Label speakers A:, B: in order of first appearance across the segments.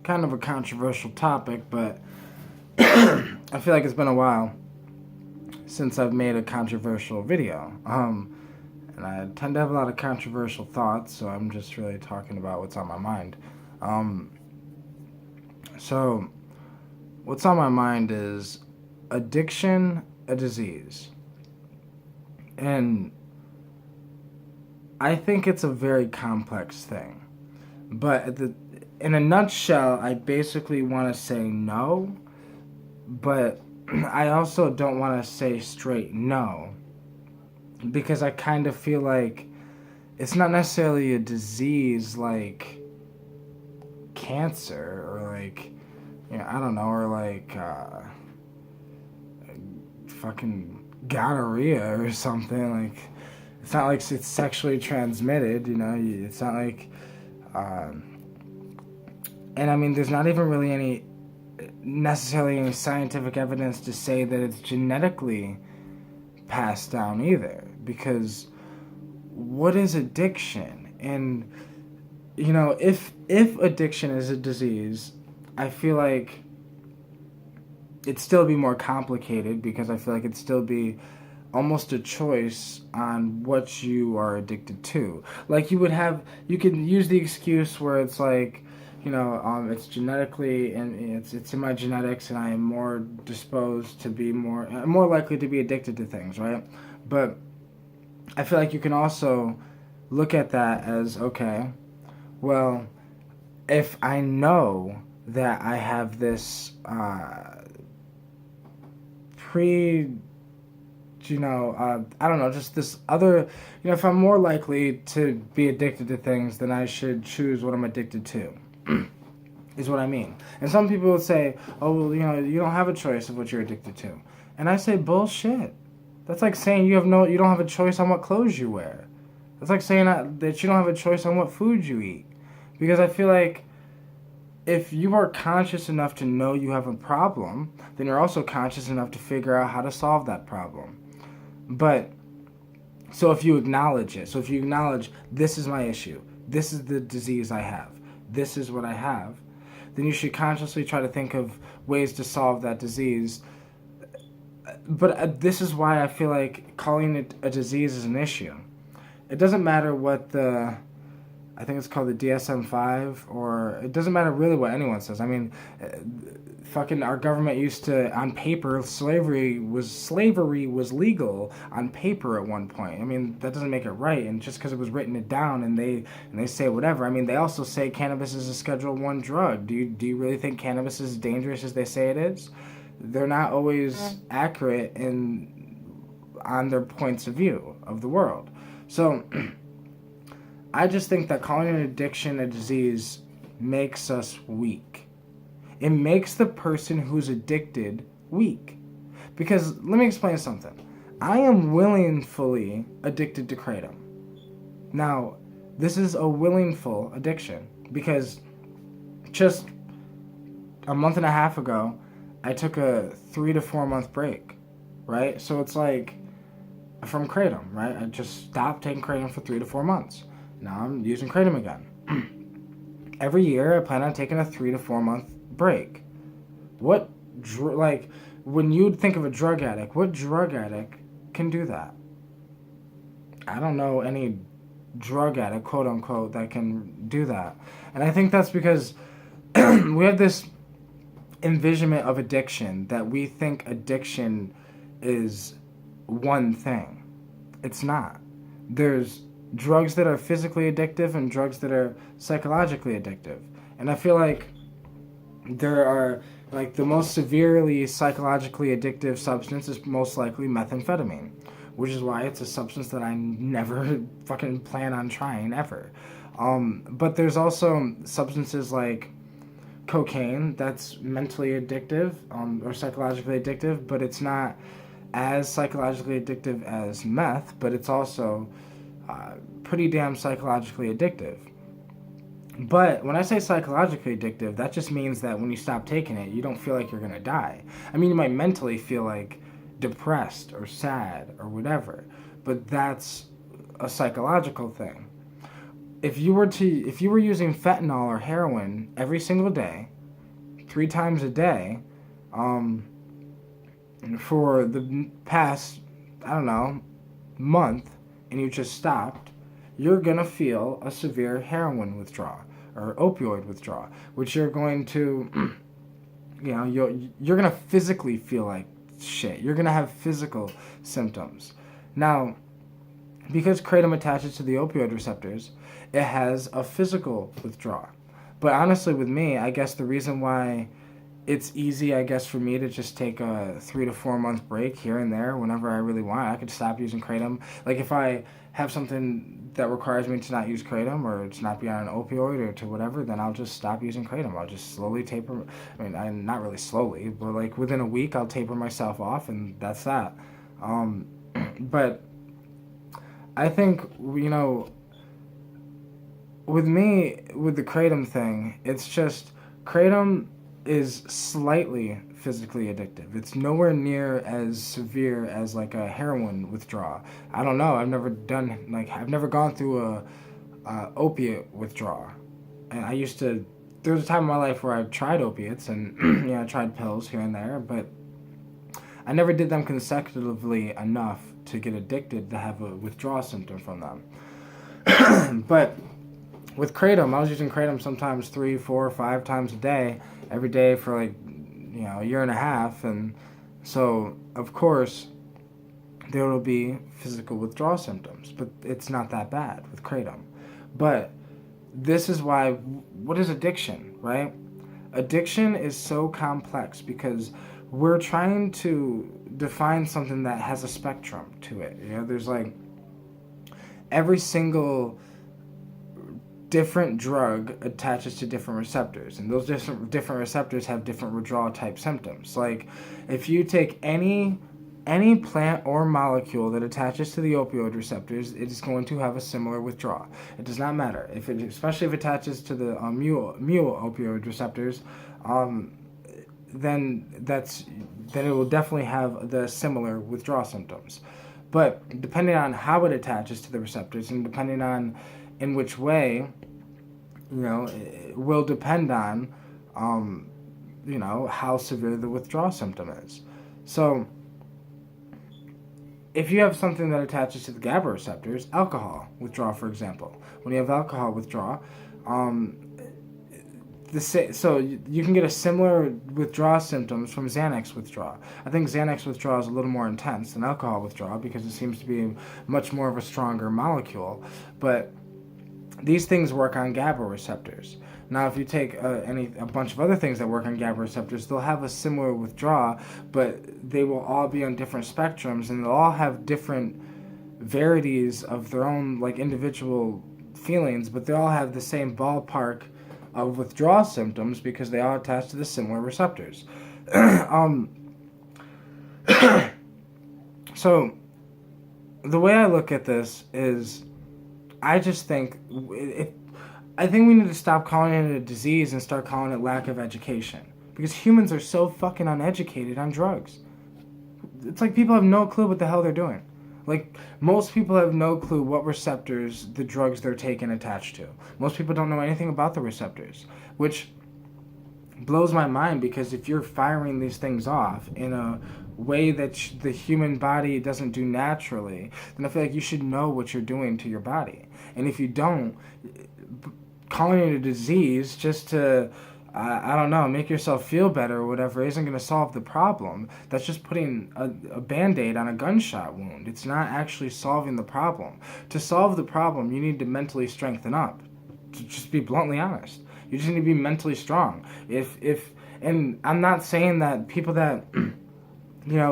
A: kind of a controversial topic, but I feel like it's been a while since I've made a controversial video. And I tend to have a lot of controversial thoughts, so I'm just really talking about what's on my mind. So, what's on my mind is addiction, a disease. And I think it's a very complex thing. But in a nutshell, I basically want to say no, but I also don't want to say straight no, because I kind of feel like it's not necessarily a disease like cancer or like, I don't know, or like fucking gonorrhea or something. Like, it's not like it's sexually transmitted, it's not like, and I mean, there's not even really necessarily any scientific evidence to say that it's genetically passed down either, because what is addiction? And if addiction is a disease, I feel like it'd still be more complicated, because I feel like it'd still be almost a choice on what you are addicted to. Like, you can use the excuse where it's like, it's genetically, and it's in my genetics, and I am more disposed to be more likely to be addicted to things, right? But I feel like you can also look at that as, okay, well, if I know that I have this I don't know, just this other, if I'm more likely to be addicted to things, then I should choose what I'm addicted to, is what I mean. And some people would say, oh, well, you don't have a choice of what you're addicted to. And I say, bullshit. That's like saying you don't have a choice on what clothes you wear. That's like saying that you don't have a choice on what food you eat. Because I feel like if you are conscious enough to know you have a problem, then you're also conscious enough to figure out how to solve that problem. But, so if you acknowledge this is my issue, this is the disease I have, this is what I have, then you should consciously try to think of ways to solve that disease. But this is why I feel like calling it a disease is an issue. It doesn't matter what I think it's called the DSM-5, or it doesn't matter really what anyone says. I mean, fucking our government used to, on paper, slavery was legal on paper at one point. I mean, that doesn't make it right, and just because it was written it down and they say whatever. I mean, they also say cannabis is a Schedule I drug. Do you really think cannabis is as dangerous as they say it is? They're not always accurate on their points of view of the world. So I just think that calling an addiction a disease makes us weak. It makes the person who's addicted weak. Because, let me explain something. I am willingly addicted to Kratom. Now, this is a willingful addiction, because just a month and a half ago, I took a 3 to 4 month break, right? So it's like, from Kratom, right? I just stopped taking Kratom for 3 to 4 months. Now I'm using Kratom again. Every year I plan on taking a 3 to 4 month break. When you think of a drug addict, what drug addict can do that? I don't know any drug addict, quote unquote, that can do that. And I think that's because we have this envisionment of addiction, that we think addiction is one thing. It's not. There's drugs that are physically addictive and drugs that are psychologically addictive. And I feel like there are, like, the most severely psychologically addictive substance is most likely methamphetamine, which is why it's a substance that I never fucking plan on trying ever. But there's also substances like cocaine that's mentally addictive, or psychologically addictive, but it's not as psychologically addictive as meth, but it's also pretty damn psychologically addictive. But when I say psychologically addictive, that just means that when you stop taking it, you don't feel like you're going to die. I mean, you might mentally feel like depressed or sad or whatever, but that's a psychological thing. If you were using fentanyl or heroin every single day 3 times a day, for the past, I don't know, month, and you just stopped, you're going to feel a severe heroin withdrawal or opioid withdrawal, which you're going to, you're going to physically feel like shit. You're going to have physical symptoms. Now, because kratom attaches to the opioid receptors, it has a physical withdrawal. But honestly, with me, I guess the reason why it's easy, I guess, for me to just take a 3 to 4 month break here and there whenever I really want. I could stop using kratom. Like if I have something that requires me to not use kratom or to not be on an opioid or to whatever, then I'll just stop using kratom. I'll just slowly taper. Not really slowly, but like within a week, I'll taper myself off, and that's that. But I think, with me, with the kratom thing, it's just kratom is slightly physically addictive. It's nowhere near as severe as like a heroin withdrawal. I don't know. I've never gone through a opiate withdrawal. And there was a time in my life where I tried opiates and I tried pills here and there, but I never did them consecutively enough to get addicted to have a withdrawal symptom from them. But with kratom, I was using kratom sometimes 3, 4, 5 times a day, every day for like, a year and a half. And so, of course, there will be physical withdrawal symptoms, but it's not that bad with kratom. But this is why, what is addiction, right? Addiction is so complex because we're trying to define something that has a spectrum to it. There's like every single different drug attaches to different receptors, and those different receptors have different withdrawal type symptoms. Like if you take any plant or molecule that attaches to the opioid receptors, it is going to have a similar withdrawal. It does not matter especially if it attaches to the mu opioid receptors, then it will definitely have the similar withdrawal symptoms. But depending on how it attaches to the receptors and depending on in which way, it will depend on, how severe the withdrawal symptom is. So, if you have something that attaches to the GABA receptors, alcohol withdrawal, for example, when you have alcohol withdrawal, so you can get a similar withdrawal symptoms from Xanax withdrawal. I think Xanax withdrawal is a little more intense than alcohol withdrawal because it seems to be much more of a stronger molecule, but these things work on GABA receptors. Now, if you take a bunch of other things that work on GABA receptors, they'll have a similar withdrawal, but they will all be on different spectrums, and they'll all have different verities of their own like individual feelings, but they all have the same ballpark of withdrawal symptoms because they all attach to the similar receptors. So, the way I look at this is, I just think I think we need to stop calling it a disease and start calling it lack of education. Because humans are so fucking uneducated on drugs. It's like people have no clue what the hell they're doing. Like, most people have no clue what receptors the drugs they're taking attach to. Most people don't know anything about the receptors, which blows my mind because if you're firing these things off in a way that the human body doesn't do naturally, then I feel like you should know what you're doing to your body. And if you don't, calling it a disease just to, I don't know, make yourself feel better or whatever isn't going to solve the problem. That's just putting a Band-Aid on a gunshot wound. It's not actually solving the problem. To solve the problem, you need to mentally strengthen up. To just be bluntly honest. You just need to be mentally strong. And I'm not saying that people that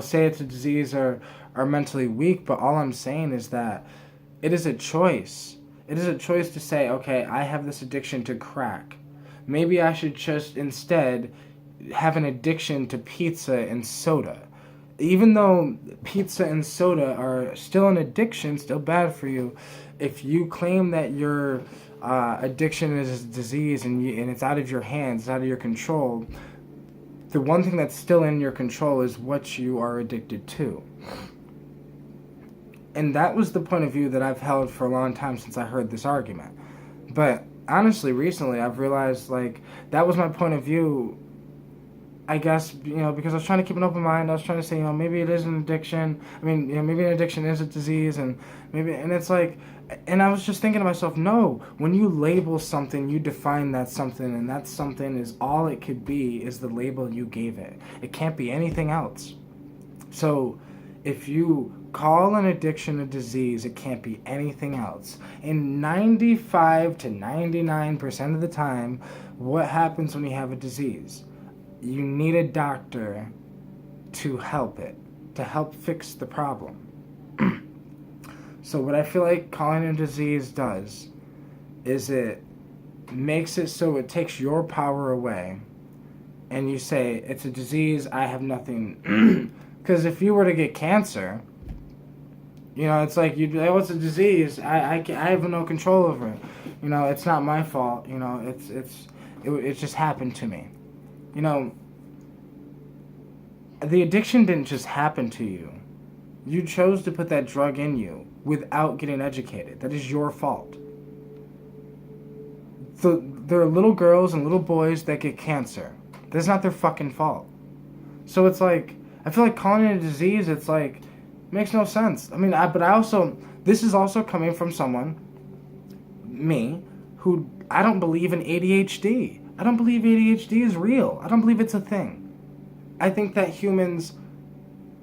A: say it's a disease are mentally weak, but all I'm saying is that it is a choice. It is a choice to say, okay, I have this addiction to crack. Maybe I should just instead have an addiction to pizza and soda. Even though pizza and soda are still an addiction, still bad for you, if you claim that your addiction is a disease and it's out of your hands, it's out of your control, the one thing that's still in your control is what you are addicted to. And that was the point of view that I've held for a long time since I heard this argument. But honestly, recently I've realized, that was my point of view I guess, because I was trying to keep an open mind, I was trying to say, maybe it is an addiction. I mean, maybe an addiction is a disease, and it's like, and I was just thinking to myself, no, when you label something, you define that something, and that something is all it could be is the label you gave it. It can't be anything else. So if you call an addiction a disease, it can't be anything else. And 95 to 99% of the time, what happens when you have a disease? You need a doctor to help it, to help fix the problem. So what I feel like calling it a disease does is it makes it so it takes your power away, and you say, it's a disease, I have nothing. Because if you were to get cancer, it's like you'd be like, oh, it's a disease, I have no control over it. It's not my fault. It just happened to me. The addiction didn't just happen to you. You chose to put that drug in you without getting educated. That is your fault. There are little girls and little boys that get cancer. That's not their fucking fault. So it's like, I feel like calling it a disease, it's like, makes no sense. I mean, this is also coming from someone, me, who I don't believe in ADHD. I don't believe ADHD is real. I don't believe it's a thing. I think that humans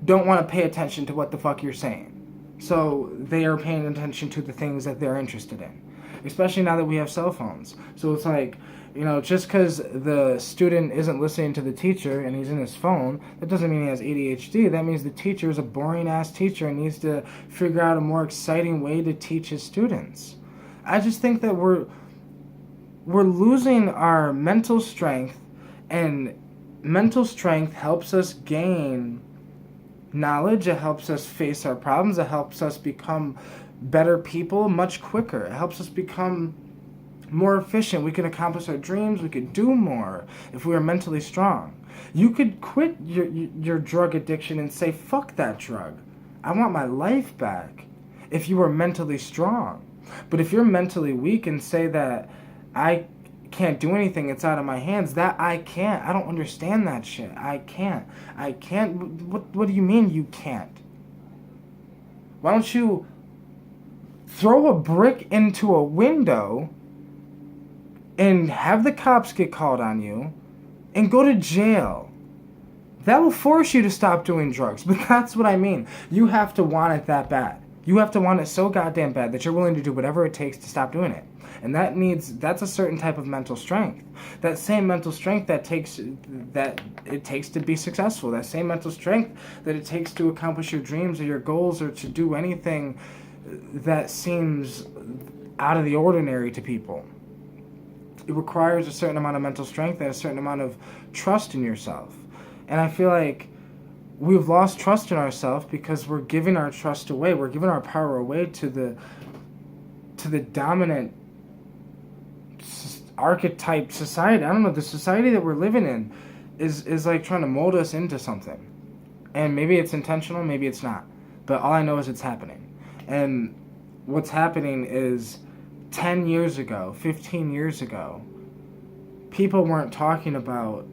A: don't want to pay attention to what the fuck you're saying. So they are paying attention to the things that they're interested in. Especially now that we have cell phones. So it's like, just because the student isn't listening to the teacher and he's in his phone, that doesn't mean he has ADHD. That means the teacher is a boring-ass teacher and needs to figure out a more exciting way to teach his students. I just think that we're losing our mental strength, and mental strength helps us gain knowledge. It helps us face our problems. It helps us become better people much quicker. It helps us become more efficient. We can accomplish our dreams. We could do more if we are mentally strong. You could quit your drug addiction and say, fuck that drug, I want my life back, if you are mentally strong. But if you're mentally weak and say that I can't do anything, it's out of my hands, that I can't, I don't understand that shit. I can't. What do you mean you can't? Why don't you throw a brick into a window and have the cops get called on you and go to jail? That will force you to stop doing drugs. But that's what I mean. You have to want it that bad. You have to want it so goddamn bad that you're willing to do whatever it takes to stop doing it. And that's a certain type of mental strength. That same mental strength that it takes to be successful. That same mental strength that it takes to accomplish your dreams or your goals, or to do anything that seems out of the ordinary to people. It requires a certain amount of mental strength and a certain amount of trust in yourself. And I feel like we've lost trust in ourselves because we're giving our trust away. We're giving our power away to the dominant archetype society. I don't know, the society that we're living in is like trying to mold us into something. And maybe it's intentional, maybe it's not. But all I know is it's happening. And what's happening is 10 years ago, 15 years ago, people weren't talking about,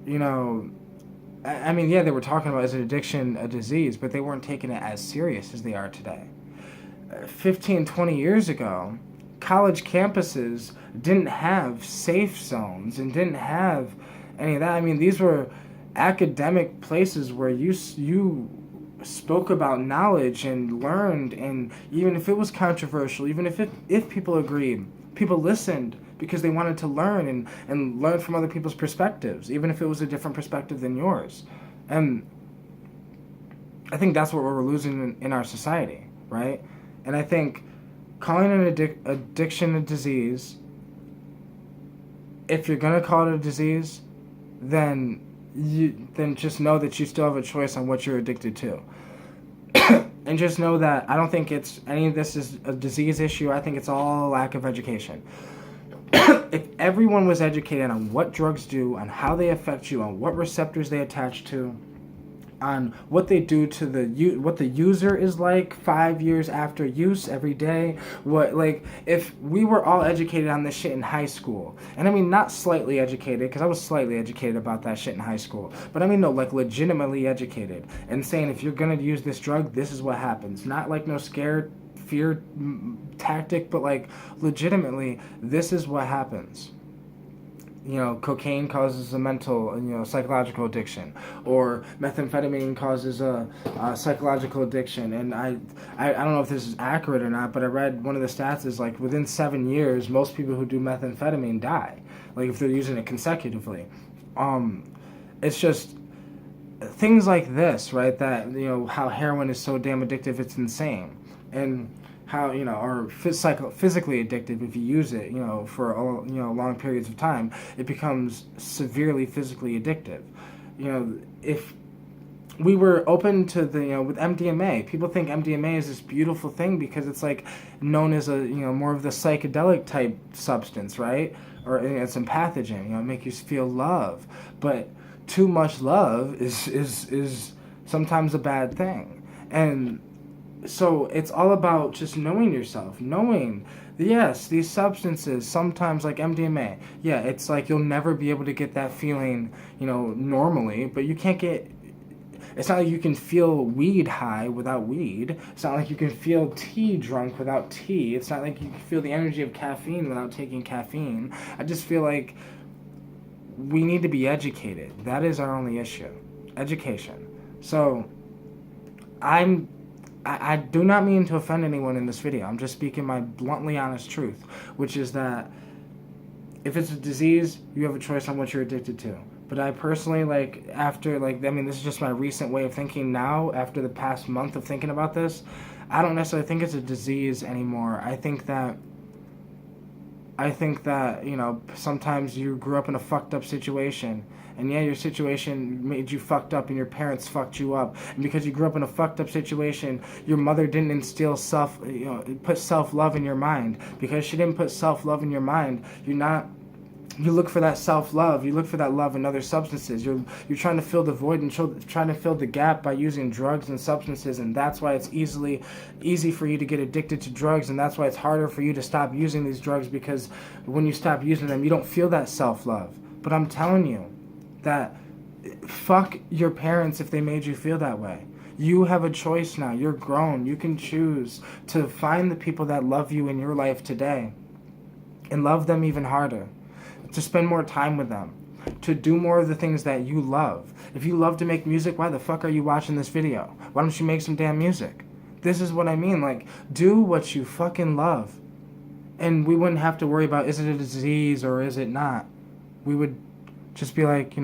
A: I mean, yeah, they were talking about as an addiction, a disease, but they weren't taking it as serious as they are today. 15, 20 years ago, college campuses didn't have safe zones and didn't have any of that. I mean, these were academic places where you spoke about knowledge and learned, and even if it was controversial, even if people agreed, people listened because they wanted to learn and learn from other people's perspectives, even if it was a different perspective than yours. And I think that's what we're losing in our society, right? And I think calling an addiction a disease, if you're going to call it a disease, then just know that you still have a choice on what you're addicted to. And just know that I don't think it's any of this is a disease issue. I think it's all a lack of education. If everyone was educated on what drugs do, on how they affect you, on what receptors they attach to, on what they do to what the user is like 5 years after use every day. What, like, if we were all educated on this shit in high school, and I mean not slightly educated, because I was slightly educated about that shit in high school, but I mean no, like legitimately educated, and saying if you're gonna use this drug, this is what happens. Not like no scare fear tactic, but like legitimately, this is what happens. Cocaine causes a mental, psychological addiction, or methamphetamine causes a psychological addiction. And I don't know if this is accurate or not, but I read one of the stats is like within 7 years, most people who do methamphetamine die, like if they're using it consecutively. It's just things like this, right? That, how heroin is so damn addictive, it's insane. And how, or physically addictive if you use it, for long periods of time, it becomes severely physically addictive. If we were open to with MDMA, people think MDMA is this beautiful thing because it's like known as a, more of the psychedelic type substance, right? Or it's empathogen, make you feel love. But too much love is sometimes a bad thing. And so it's all about just knowing yourself, knowing, yes, these substances, sometimes like MDMA, yeah, it's like you'll never be able to get that feeling, normally, but you can't get, it's not like you can feel weed high without weed. It's not like you can feel tea drunk without tea. It's not like you can feel the energy of caffeine without taking caffeine. I just feel like we need to be educated. That is our only issue. Education. So, I do not mean to offend anyone in this video. I'm just speaking my bluntly honest truth, which is that if it's a disease, you have a choice on what you're addicted to. But I personally, this is just my recent way of thinking now, after the past month of thinking about this, I don't necessarily think it's a disease anymore. I think that, sometimes you grew up in a fucked up situation. And yeah, your situation made you fucked up and your parents fucked you up. And because you grew up in a fucked up situation, your mother didn't instill put self-love in your mind. Because she didn't put self-love in your mind, you look for that self-love, you look for that love in other substances. You're trying to fill the void and trying to fill the gap by using drugs and substances, and that's why it's easy for you to get addicted to drugs, and that's why it's harder for you to stop using these drugs, because when you stop using them, you don't feel that self-love. But I'm telling you, that fuck your parents if they made you feel that way. You have a choice now. You're grown. You can choose to find the people that love you in your life today and love them even harder, to spend more time with them, to do more of the things that you love. If you love to make music, why the fuck are you watching this video? Why don't you make some damn music? This is what I mean. Like, do what you fucking love. And we wouldn't have to worry about, is it a disease or is it not? We would just be like,